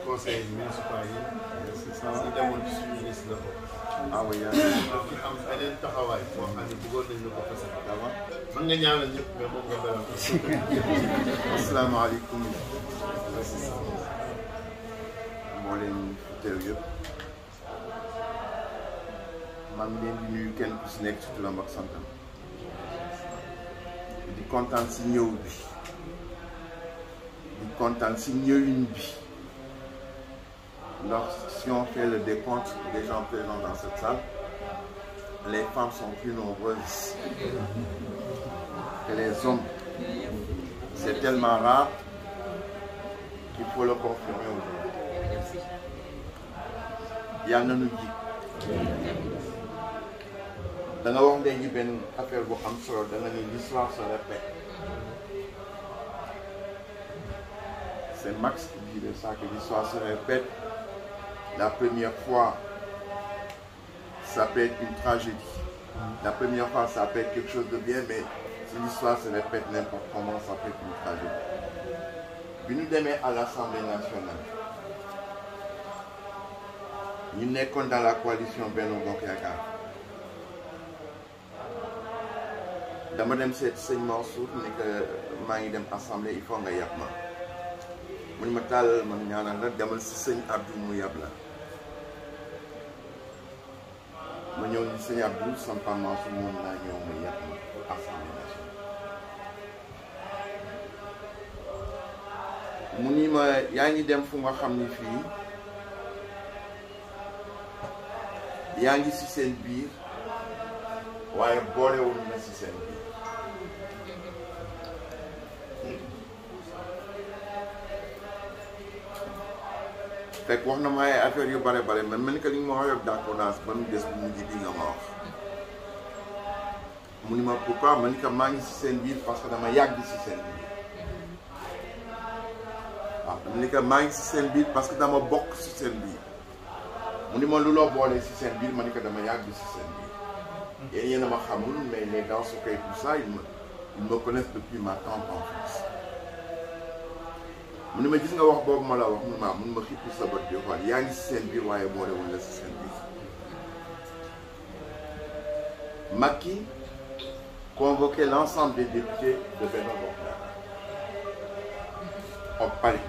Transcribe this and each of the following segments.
conseil municipal yi si demoon ci suñu ministre la ko. ah oui am beneen taxawaay boo xam ne bëggoon nañ la ko fësal. d'abord mën nga ñaanal ñëpp mais moom nga beral ko. asalaamaaleykum mboolem teew yëpp maa ngi leen di nuyu kenn ku si nekk ci turam ak santam di kontaan si ñëw bi di kontaan si ñëwin bi. Si on fait le décompte des gens présents dans cette salle, les femmes sont plus nombreuses que les hommes. C'est tellement rare qu'il faut le confirmer aujourd'hui. Il y en a nous dit. Dans la world, il y a une affaire qui est l'histoire se répète. C'est Max qui dit de ça, que l'histoire se répète. La première fois, ça peut être une tragédie. La première fois, ça peut être quelque chose de bien, mais si l'histoire se répète n'importe comment, ça peut être une tragédie. Puis nous demain à l'Assemblée nationale. Nous sommes dans la coalition Benno Bokk Yaakaar. Dama dem seet sëñ Mansour ni que maa ngi dem assemblée il faut nga yab ma. mu ne ma tàllal man ñaanal la demal si sëñ Abdou mu yab la. ma ñëw ni sëñ Abdou sama papa Mansour moom laa ñëw ma yab ma assemblée nationale. mu ni ma yaa ngi dem fu nga xam ni fii yaa ngi si seen biir waaye boolewul na si seen biir. fekk wax na ma ay affaire yu bare bare man mel ni que li nga ma wax yëpp d'accord naa ba mu des bu mujj bi nga ma wax. mu ni ma pourquoi man ni que maa ngi si seen biir parce que dama yàgg si seen biir. waaw dama ni que maa ngi si seen biir parce que dama bokk si seen biir. mu ni ma lu loo boolee si seen biir ma ni que dama yàgg si seen biir. yéen a ma xamul mais les dans ce cas tout ça ils me connaissent depuis ma tendre enfance. mu ne ma gis nga wax boobu ma la wax mun ma xippi sa bët bi xool yaa ngi si seen biir waaye boole wala si seen biir. Macky convoquait l'ensemble des députés de Benno Bokk Yaakaar au palais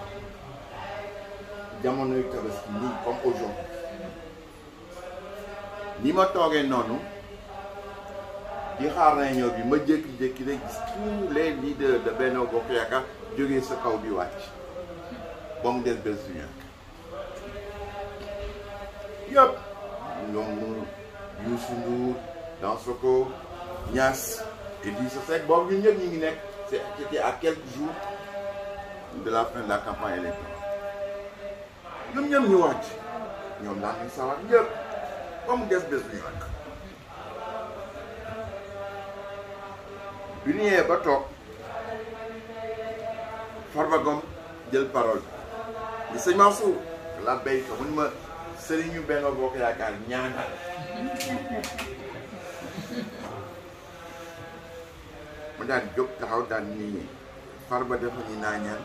jamonoy Tabaski nii comme aujourd'hui ni ma toogee noonu di xaar réunion bi ma jékki-jékki rek gis tous les leaders de Benno Bokk Yaakaar jógee sa kaw di wàcc. ba mu des bés du ñàkk yëpp ñoom Youssou Ndour Dansokho Niass Idrissa Seck boobu ñun ñëpp ñu ngi nekk c'était à quelques jours de la fin de la campagne électorale ñoom ñëpp ñu wàcc ñoom daan nañ sawar ñëpp ba mu des bés du ñàkk bi ñu ñëwee ba toog Farba Ngom jël parole li sëñ Mansour la béykat mu ni ma sëriñu Benno Bokk Yaakaar ñaanal mu daan jóg taxaw daan ni Farba dafa ni naa ñaan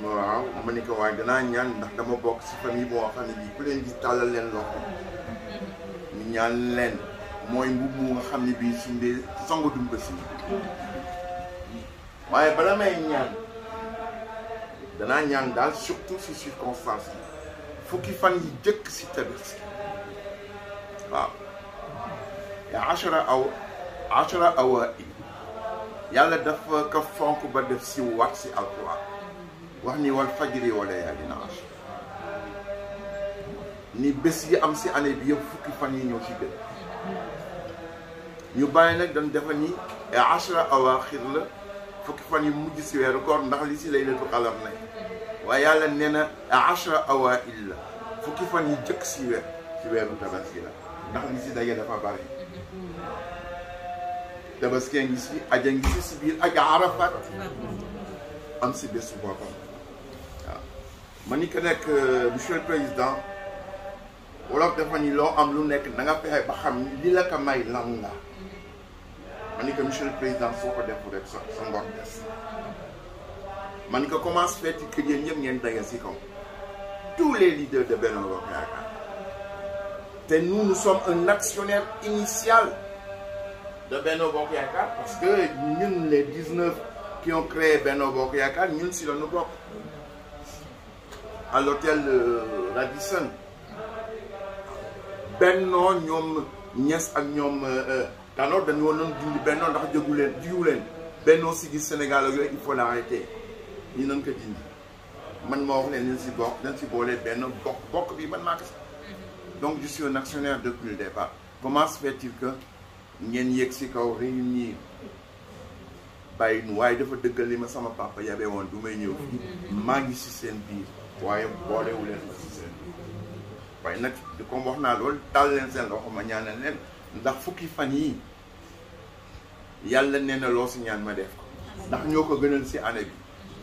waaw ma ni ko waaye danaa ñaan ndax dama bokk si famille boo xam ne bii ku leen gis tàllal leen loxo ñu ñaan leen mooy mbubb mu nga xam ne bii sundee songo dumba si waaye bala may ñaan danaa ñaan daal surtout si circonstance yi fukki fan yi jëkk si Tabaski waaw ya ashara awaa'il yàlla dafa ko fonk ba def si wat si alquran wax ni wal fajri wa layaalin ashr ni bés yi am si année bi yëpp fukki fan yi ñëw si gën ñu bàyyi nag dañ defa ni ashara awaaxir la fukki fan yi mujj si weeru koor ndax li si laylatul qadr ne waaye yàlla nee na ashra awaa'il la fukki fan yi jëkk si weeru tabaski la ndax li si daje dafa bari tabaski ngi si aja ngi si biir aja arafat am si bésu boppam waaw ma ni que nekk monsieur le président wolof dafa ni loo am lu nekk da nga fexe ba xam li la ko may lan la ma ni ko monsieur le président soo ko def rek sa ngor des ma ni ko commence fait que yéen ñëpp ngeen daje si kaw tous les leaders de Benno Bokk Yaakaar te nous sommes un actionnaire initial de Benno Bokk Yaakaar parce que ñun les 19 qui ont créé Benno Bokk Yaakaar ñun si la ñu bokk à l'hôtel Radisson Benno ñoom Niass ak ñoom Tanor dañu woon dindi Benno ndax jógu leen Benno Siggil Sénégal ak yooyu il faut l'arrêter ñu nañ ko dindi man moo wax leen nañ si bokk dañ si boole benn bokk bi man maa ko sax donc je suis un actionnaire depuis le départ comment se fait-il que ngeen yegg si kaw réunir bàyyi nu waaye dafa dëggal li ma sama papa yabee woon du may ñëw fii maa ngi si seen biir waaye boolewu leen ma si seen biir waaye nag comme wax naa loolu tàll leen seen loxo ma ñaanal leen ndax fukki fan yii yàlla nee na loo si ñaan ma def ko ndax ñoo ko gënal si année bi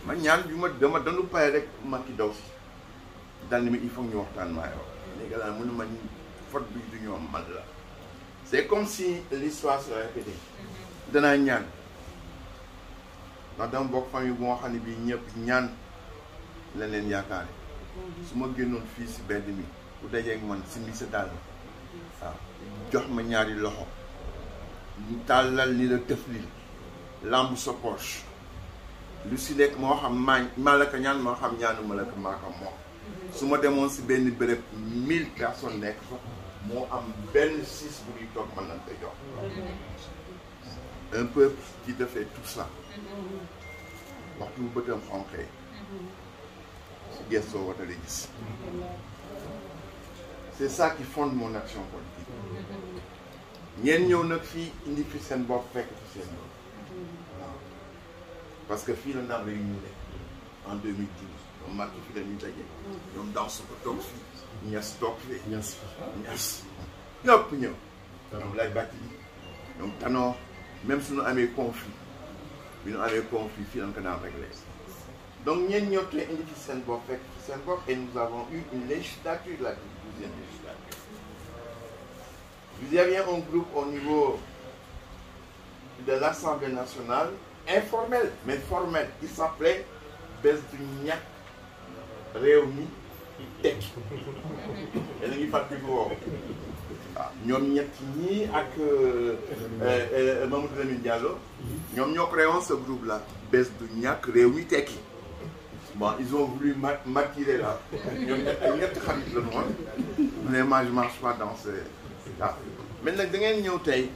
ma ñaan bi ma dama dañu pare rek ma ki daw si dal ni ma il faut ñu waxtaan maa yow léegi laa mënu ma faute bi du ñoom man la c'est comme si l'histoire se répétait danaa ñaan ndax dama bokk famille bu nga xam ne bii ñëpp ñaan la leen yaakaare su ma génnoon fii si bedd mi bu dajeeg man si mi sa dàll waaw jox ma ñaari loxo tàllal li la tëfli lamb sa poche lu si nekk moo xam maa la ko ñaan moo xam ñaanu ma la ko maa ko moom su ma demoon si benn béréb 1000 personnes nekk fa moo am benn 6 bu ñuy toog mën nañ ko jox un peuple qui te fait tout ça waxtu bu bëtam xonqee si gestoo watale gis c'est ça qui fonde mon action politique ñeen ñëw nag fii indi fi seen bopp fekk fi seen bopp parce que fii la ndam réunion en 2012 ñoom Macky fi la ñu daje ñoom dans su ko toog fii Niass toog fii Niass ñëpp ñëw ñoom lay bàcc ñoom Tanor même suñu amee conflit bi ñu amee conflit fii lañ ko daan réglé donc ñeen ñoo te indi fi seen bopp fekk fi seen bopp et nous avons eu une législature la 12e législature vous aviez un groupe au niveau de l'Assemblée nationale informel mais formel il s'appelait Bés du Ñakk Réew mi Tekki yéen a ngi fàttali ko waaw ñoom ñett ñii ak Mamadou Lamine Diallo ñoom ñoo créé ce groupe là Bés du Ñakk Réew mi Tekki bon ils ont voulu m'attirer là ñoom ñett xarit la ñu woon vraiment je marche pas dans ce cas mais nag da ngeen ñëw tey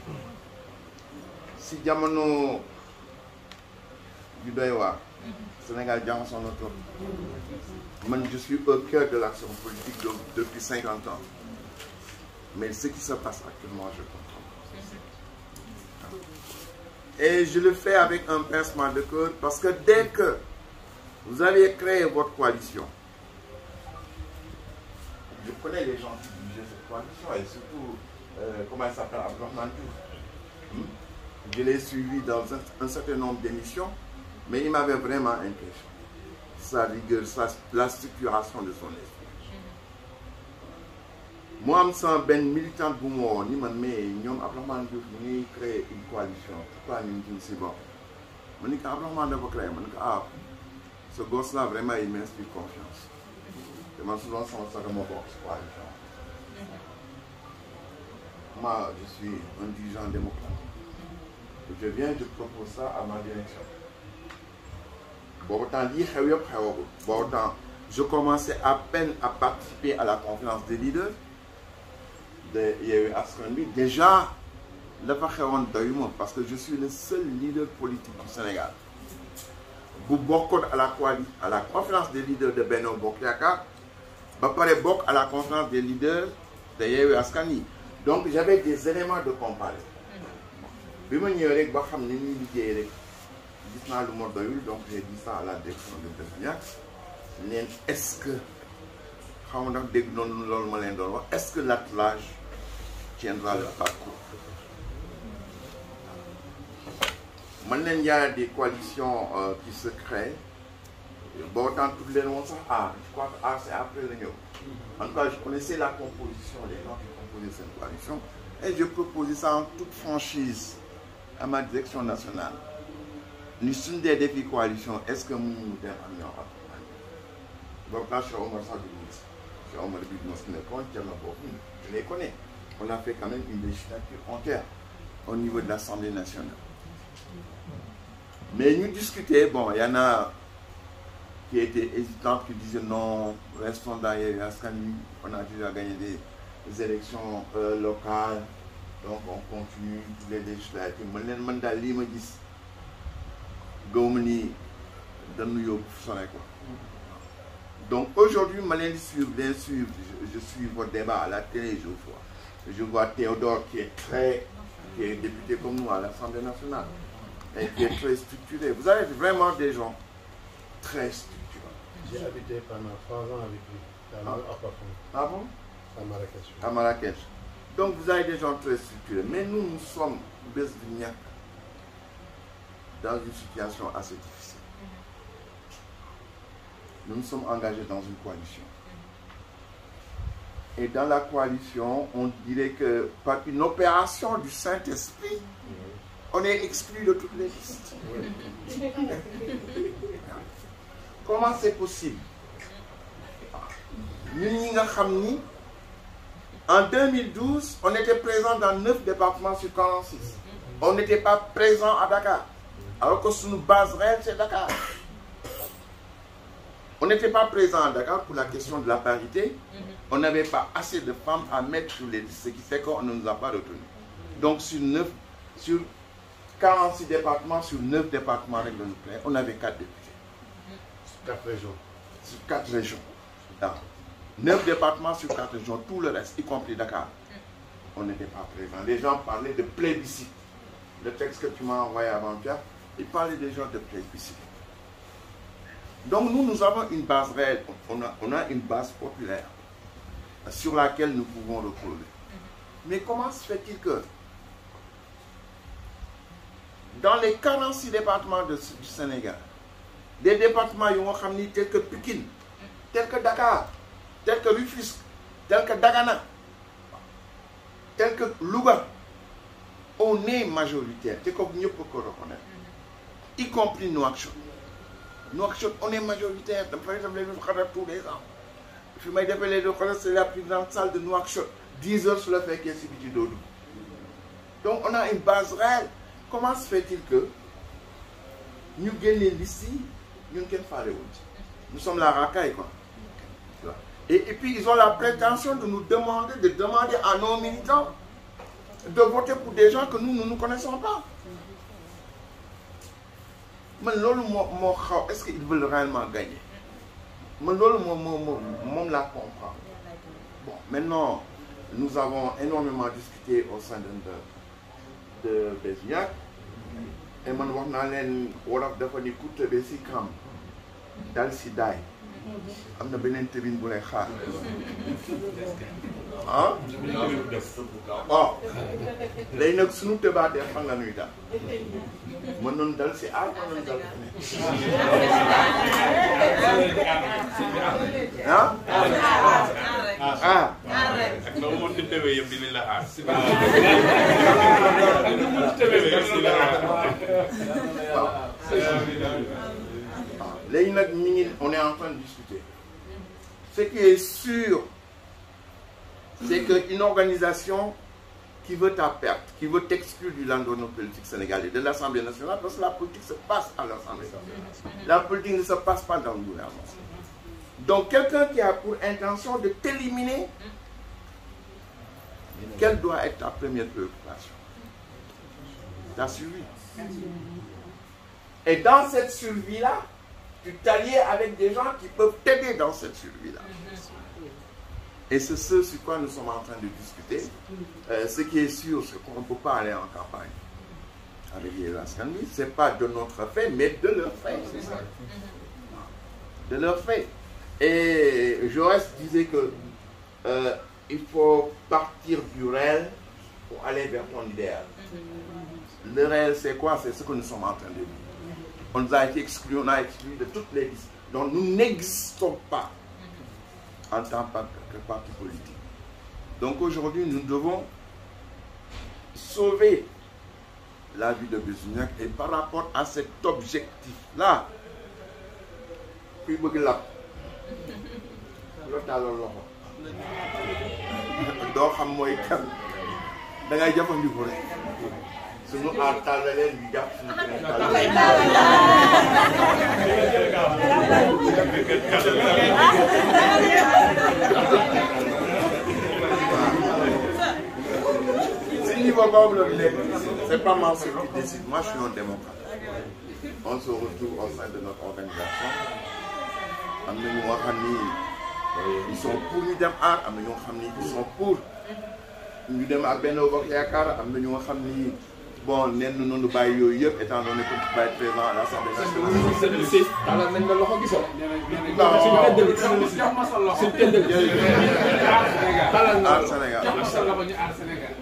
si jamono du doy waar Sénégal jaxasoo na trop man je suis au cœur de l'action politique depuis 50 ans mais ce qui se passe actuellement je comprends et je le fais avec un pincement de cœur parce que dès que vous avez créé votre coalition je connais les gens qui dirigeaient cette coalition et surtout comment elle s'appelle Abdourahmane Diouf je l'ai suivi dans un certain nombre d'émissions mais il m'avait vraiment impressionné sa rigueur, la structuration de son esprit. Moi, je suis un militant pour moi, ni man mais ñom Abdourahmane Diouf ñu créer une coalition. Pourquoi ñu dit c'est bon? Je dis qu'Abdourahmane dafa créer, je dis ah ce gosse là vraiment il m'inspire confiance. Et moi souvent ça de mon coalition. Moi, je suis un dirigeant démocrate. Je viens, je propose ça à ma direction. Bon, autant, je commençais à peine à participer à la conférence des leaders de Yewwi Askan Wi. Déjà, parce que je suis le seul leader politique du Sénégal. Vous bokkon à la conférence des leaders de Benno Bokk Yaakaar, ba pare bokk à la conférence des leaders de Yewwi Askan Wi. Donc j'avais des éléments de comparaison. Bi ma ñëw rek ba xam ni ñuy liggéey rek gis naa lu ma doyul donc j'ai dit ça à la direction de Bés du Ñakk neen est-ce que xaw ma ndax dégg noonu loolu ma leen doon wax est-ce que l'attelage tiendra le parcours. Man leen y a des coalitions qui se créent ba autant toutes les noms sax je crois que c'est après la ñëw En tout cas, je connaissais la composition, les gens qui composaient cette coalition, et je proposais ça en toute franchise à ma direction nationale. Nous sommes des défis coalition, est-ce que nous nous devons donc là, je suis Omar Sadouni, je suis Omar je les connais. On a fait quand même une législature entière au niveau de l'Assemblée nationale. Mais nous discutions, bon, il y en a qui étaient hésitants, qui disaient non, restons derrière, on a déjà gagné des élections locales, donc on continue tous les législatives. Donc aujourd'hui, je suis votre débat à la télé, je vois Théodore qui est député comme nous à l'Assemblée nationale et qui est très structuré. Vous avez vraiment des gens très structurés. J'ai habité pendant 3 ans avec lui. Ah bon? À Marrakech. À Marrakech. Donc vous avez des gens très structurés. Mais nous sommes dans une situation assez difficile. Nous nous sommes engagés dans une coalition. Et dans la coalition, on dirait que par une opération du Saint-Esprit, on est exclu de toutes les listes. Comment c'est possible? En 2012, on était présent dans 9 départements sur 46. On n'était pas présent à Dakar. Alors que sur nos bases réelles, c'est Dakar. On n'était pas présent à Dakar pour la question de la parité. On n'avait pas assez de femmes à mettre sur les listes, ce qui fait qu'on ne nous a pas retenus. Donc sur 46 départements, sur 9 départements réglementaires, on avait 4 députés. Sur 4 régions. Sur 4 régions. 9 départements sur 4 régions, tout le reste, y compris Dakar. On n'était pas présent. Les gens parlaient de plébiscite. Le texte que tu m'as envoyé avant-hier, il parlait déjà de plébiscite. Donc nous avons une base réelle, on a une base populaire sur laquelle nous pouvons reposer. Mais comment se fait-il que dans les 46 départements du Sénégal, des départements tels que Pikine, tels que Dakar, tels que Rufisque, tels que Dagana, tels que Louga, on est majoritaire, c'est comme nous pouvons reconnaître, y compris Nouakchott. Nouakchott, on est majoritaire. Tous les ans. C'est la plus grande salle de Nouakchott. 10 heures sur le fait qu'il y a ce Doudou. Donc on a une base réelle. Comment se fait-il que nous gagnons ici, nous nous sommes la racaille, quoi. Et puis ils ont la prétention de nous demander, à nos militants de voter pour des gens que nous ne connaissons pas. Est-ce qu'ils veulent réellement gagner? La comprend. Bon, maintenant, nous avons énormément discuté au sein de Besniak. Et man wax naa leen wolof dafa ni ku tëbe si kam dal si daay am na beneen tëbin bu lay xaar ah oh léegi nag suñu tëbaatee fan la ñuy daal mën nañu dal si aar mën nañu dal on est en train de discuter. Ce qui est sûr, c'est qu'une organisation qui veut ta perte, qui veut t'exclure du landerneau politique sénégalais, de l'Assemblée nationale, parce que la politique se passe à l'Assemblée nationale. La politique ne se passe pas dans le gouvernement. Donc quelqu'un qui a pour intention de t'éliminer, quelle doit être ta première préoccupation? Ta survie. Et dans cette survie-là, tu t'allies avec des gens qui peuvent t'aider dans cette survie-là. Et c'est ce sur quoi nous sommes en train de discuter. Ce qui est sûr, c'est qu'on ne peut pas aller en campagne avec les Askanwi. Ce n'est pas de notre fait, mais de leur fait. C'est ça. De leur fait. Et Jaurès disait que il faut partir du réel pour aller vers ton idéal. Le réel, c'est quoi? C'est ce que nous sommes en train de vivre. On nous a été exclus, on a exclu de toutes les listes. Donc nous n'existons pas en tant que parti politique. Donc aujourd'hui, nous devons sauver la vie de Bessignac et par rapport à cet objectif-là, puis bëgg lap lo tàllal loxo doo xam mooy kan da ngay jëfandiku rek suñu aar tàllaleen ñu jàpp suñu si niveau boobu la léegi c'est pas Mansour qui décide. Moi je suis un démocrate. On se retrouve au sein de notre organisation. Am na ñu nga xam ni ils sont pour ñu dem aar, am na ñu nga xam ni ils sont pour ñu dem ak Benno Bokk Yaakaar, am na ñu nga xam ni bon nen noonu bàyyi yooyu yëpp étant donné que tu vas être présent à l'Assemblée nationale. alors nañ la loxo gisoo. Aar Sénégal.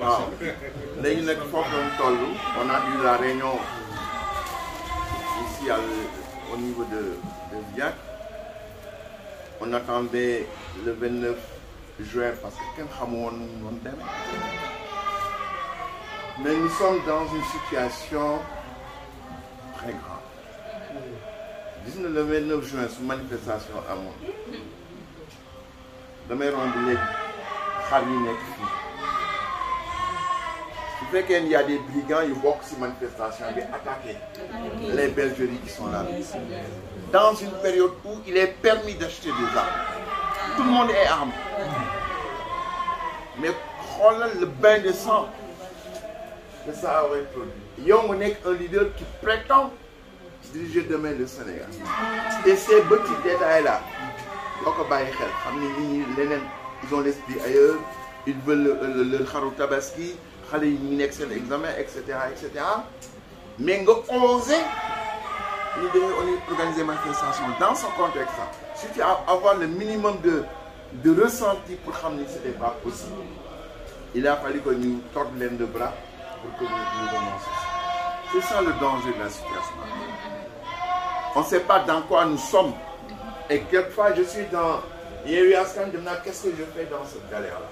waaw léegi nag foofu lañ toll. On a eu la réunion ici au niveau de Viac. On attendait le 29 juin parce que kenn xamu woon nu mu doon demee. Mais nous sommes dans une situation très grave. Gis nga le 29 juin su manifestation amoon damay romb léegi xar yi nekk fii su fekkee il y a des brigands yu bokk ci manifestation bi attaquer les bergeries qui sont là. Dans une période où il est permis d'acheter des armes. Tout le monde est armé. Mais xoolal le bain de sang que ça aurait produit. Yow nga nekk un leader qui prétend diriger demain le Sénégal. Et ces petits détails-là, doo ko bàyyi xel xam ne nit ñi leneen ils ont l'esprit ailleurs, ils veulent le xaru tabaski, xale yi ñu nekk seen examen, et cetera, et cetera. Mais nga osé ñu dañuy organiser manifestation dans ce contexte-là. Si tu as avoir le minimum de ressenti pour xam ni c'était pas possible, il a fallu que ñu tordre leen de bras pour que nous renoncions. C'est ça le danger de la situation. On ne sait pas dans quoi nous sommes. Et quelquefois, je suis dans Yewwi Askan, je me dis qu'est-ce que je fais dans cette galère-là.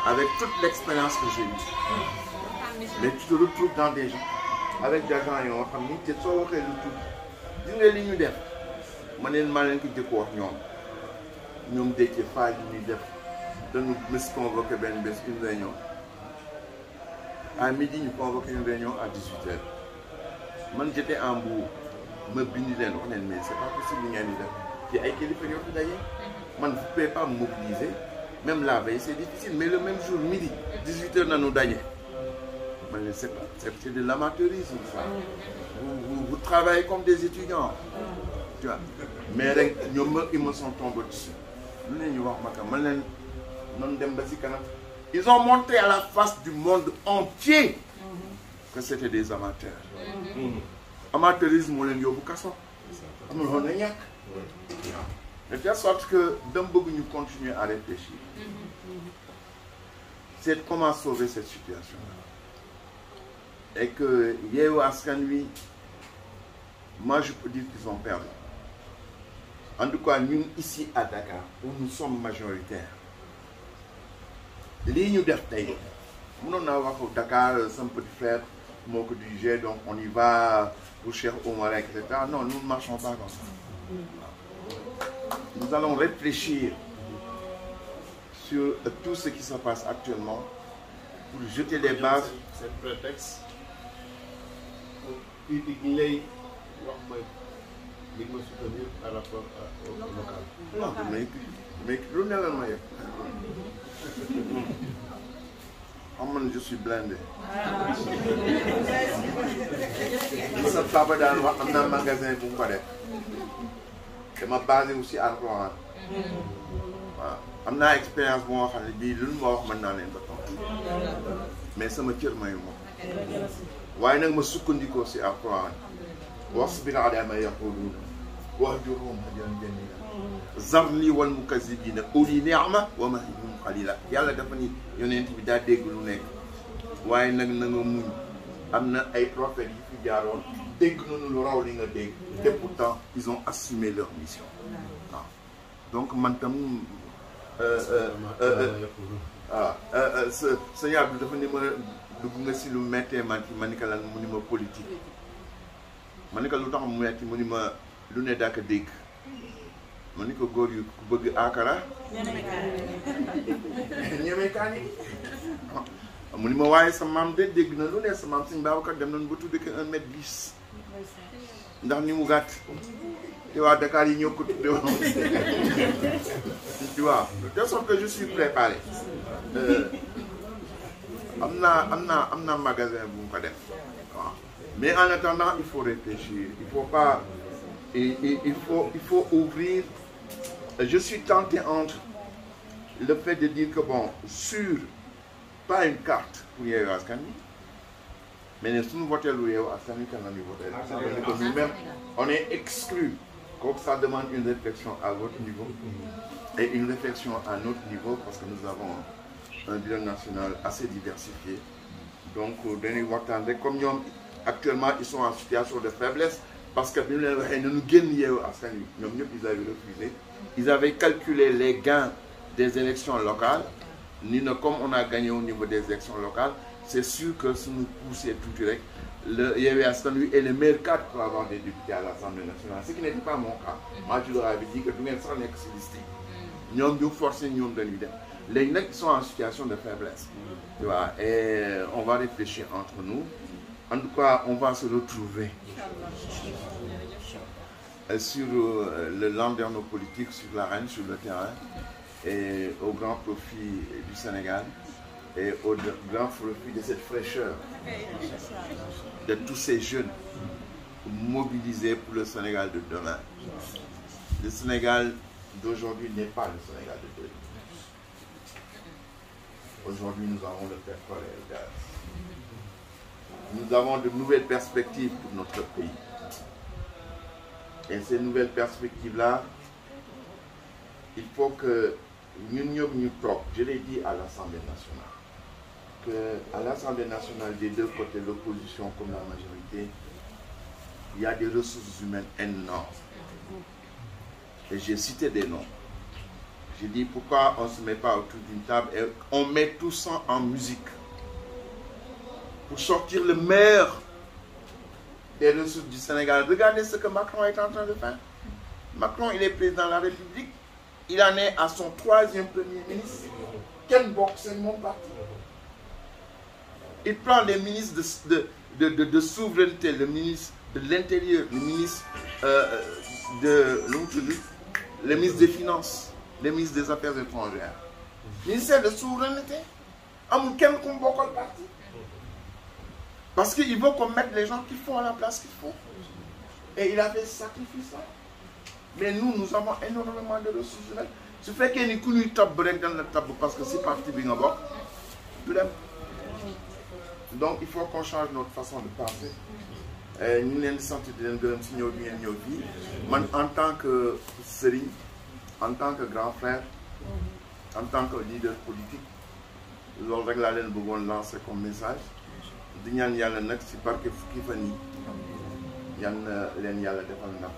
Avec toute l'expérience que j'ai eue. Mais tu te retrouves dans des gens, avec des gens yoo xam ni te soo waxee lu tudd gis nga li ñu def ma leen ko jëkk wax ñoom Déthié Fall yi ñuy def dañu mës convoqué benn bés une réunion à midi ñu convoqué une réunion à 18h man j'étais en Mbour ma bindi leen wax leen mais c'est pas possible li ngeen di def ci ay kilifa ñoo fi daje man vous pouvez pas mobiliser même la veille c'est difficile mais le même jour midi 18h nañu daje. C'est de l'amateurisme, ça. Vous travaillez comme des étudiants. Tu vois. Mais ils me sont tombés dessus. Ils ont montré à la face du monde entier que c'était des amateurs. Amateurisme, de telle sorte que nous continuons à réfléchir. C'est comment sauver cette situation-là. Et que Yewwi Askan Wi, moi je peux dire qu'ils ont perdu. En tout cas, nous ici à Dakar, où nous sommes majoritaires, lii ñu def tey mënoon naa wax Dakar sama petit frère moo ko dirigé donc on y va pour Cheikh Oumar et cetera. Non, nous ne marchons pas comme ça. Nous allons réfléchir sur tout ce qui se passe actuellement pour jeter les bases. C'est prétexte. Critique lay wax mooy li ma soutenir par rapport au local. Non, mais lu ne la ma yëg. Je suis blindé. Sa papa daan wax am naa magasin bu mu ko def. dama basé aussi à Alxuraan. waaw am naa expérience bu ma xam ne bii lu ma wax mën naa leen ko tontu. mais sama cër mayu ma. waaye nag ma sukkandikoo si Alxuraan. wasbir alaa maa yaquuluun wahjurhum hajran jamiilan. zarni wal mukazzibiina uli ni'ma wa mahhilhum qaliila. yàlla dafa ni yonent bi daa dégg lu nekk. waaye nag na nga muñ. am na ay prophètes yi fi jaaroon dégg nañu lu raw li nga dégg. te pourtant ils ont assumé leur mission. waaw donc man tam sëñ Abdou dafa ni ma dugg nga si lu méttee man ci ma ni ko lan mu ni ma politique ma ni ko lu tax mu metti mu ni ma lu ne daa ko dégg ma ni ko góor yu ku bëgg akara ñeme kaani mu ni ma waaye sa maam de dégg na lu ne sa maam sëñ Babacar dem nañu ba tudde ko 1m10 ndax ni mu gàtt te waa Dakar yi ñoo ko tudde woon tu vois de sorte que je suis préparé am naa magasin bu mu ko def waaw mais en attendant il faut réfléchir il faut pas il faut ouvrir. Je suis tenté entre le fait de dire que bon sur pas une carte pour Yewwi Askan Wi mais si nous votons le Yewwi Askan Wi quand nous votons nous-mêmes on est exclu. Donc ça demande une réflexion à votre niveau et une réflexion à notre niveau parce que nous avons un bilan national assez diversifié. Donc dañuy waxtaan rek comme ñoom actuellement ils sont en situation de faiblesse parce que bi ñu leen waxee ne ñu génn Yewwi Askan Wi ñoom ñëpp ils avaient refusé. Ils avaient calculé les gains des élections locales. Ni ne comme on a gagné au niveau des élections locales, c'est sûr que si nous poussons tout direct, le Yewwi Askan Wi est le meilleur cadre pour avoir des députés à l'Assemblée nationale. Ce qui n'était pas mon cas. Moi, je leur avais dit que tout le monde sera liste. Nous avons forcé, nous avons donné. Les gens qui sont en situation de faiblesse. Tu vois, et on va réfléchir entre nous. En tout cas, on va se retrouver sur le landerneau politique, sur l'arène, sur le terrain, et au grand profit du Sénégal, et au grand profit de cette fraîcheur, de tous ces jeunes mobilisés pour le Sénégal de demain. Le Sénégal d'aujourd'hui n'est pas le Sénégal de demain. Aujourd'hui, nous avons le pétrole et le gaz. Nous avons de nouvelles perspectives pour notre pays. Et ces nouvelles perspectives-là, il faut que nous talk. Je l'ai dit à l'Assemblée nationale, qu'à l'Assemblée nationale, des deux côtés, l'opposition comme la majorité, il y a des ressources humaines énormes. Et j'ai cité des noms. J'ai dit pourquoi on ne se met pas autour d'une table et on met tout ça en musique pour sortir le meilleur des ressources du Sénégal. Regardez ce que Macron est en train de faire. Macron, il est président de la République. Il en est à son 3e Premier ministre. Quel boxe c'est mon parti. Il prend les ministres de souveraineté, le ministre de l'Intérieur, le ministre le ministre des Finances, le ministre des Affaires étrangères. Ministère de souveraineté. Amul kenn ku bokkal parti. Parce qu'il veut qu'on mette les gens qui font à la place qu'il faut. Et il a fait ce sacrifice-là. Mais nous avons énormément de ressources humaines. Ce fait qu'il y a une couille top break dans le tableau parce que c'est parti bien avant. Donc il faut qu'on change notre façon de penser. Nous sommes sentis de nous en tant que Serigne, en tant que grand frère, en tant que leader politique, nous avons lancer comme message. Di ñaan yàlla nag ci barke fukki fan yi yan leen yàlla defal ndam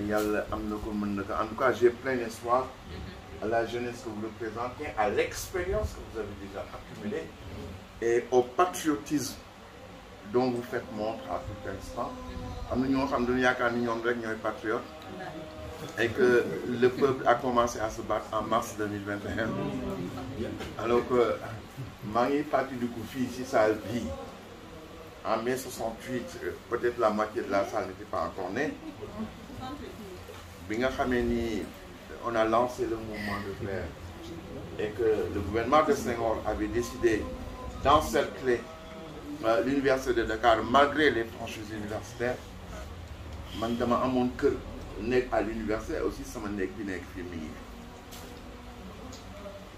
yàlla am na ko mën na ko en tout cas j'ai plein espoir à la jeunesse que vous représentez, à l'expérience que vous avez déjà accumulée et au patriotisme dont vous faites montre à tout instant. Am na ñoo xam ne yaakaar ni ñoom rek ñooy patriote et que le peuple a commencé à se battre en mars 2021 alors que maa ngi fàttaliku fii ci salle bii en mai 68 peut-être la moitié de la salle n'était pas encore née bi nga xamee ni on a lancé le mouvement de grève et que le gouvernement de Senghor avait décidé d'encercler l'université de Dakar malgré les franchises universitaires man dama amoon kër nekk à l'université aussi sama nekk bi nekk fii mi ngi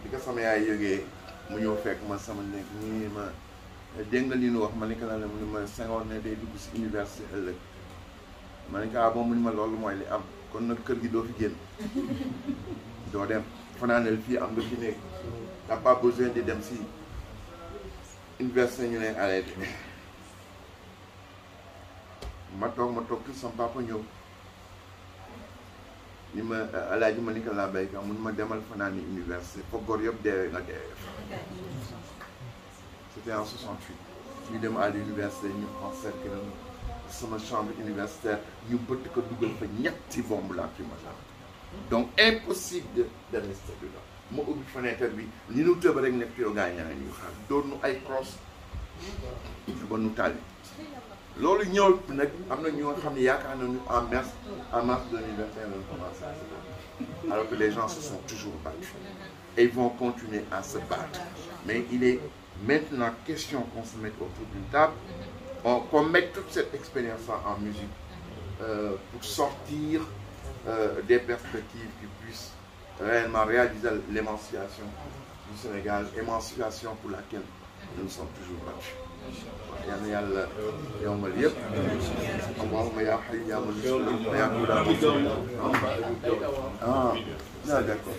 bi ko sama yaay yëgee mu ñëw fekk ma sama nekk nii ma dégg nga li ñu wax ma ne ko la mu ne ma Senghor ne day dugg si université ëllëg ma ne ko ah bon mu ne ma loolu mooy li am kon nag kër gi doo fi génn doo dem fanaanel fii am nga fi nekk t'as pas besoin de dem si université ñu ne arrêté ma toog tout sama papa ñëw ni ma alaaji ma ni ko laa béykat mun ma demal fanaan ni université foog góor yëpp deewee nga deewee fa. C'était en 68 ñu dem à l'université ñu encercler sama chambre universitaire ñu bëtt ko dugal fa ñetti bombe lacrymogène donc impossible de rester dedans ma ubbi fenêtre bi ni ñu tëb rek nekk yow gaa ñaa ñu xaar doon nu ay crosse ba nu tàlli loolu ñëw nag am na ñoo xam ne yaakaar nañu en mars 2021 lañu commencé à se battre alors que les gens se sont toujours battus et ils vont continuer à se battre mais il est maintenant question qu'on se mette autour d'une table qu'on mette toute cette expérience-là en musique pour sortir des perspectives qui puissent réellement réaliser l'émancipation du Sénégal, émancipation pour laquelle nous sommes toujours battus. yal na yàlla yombal yëpp allahumma yaa hayyu yaa man ah d'accord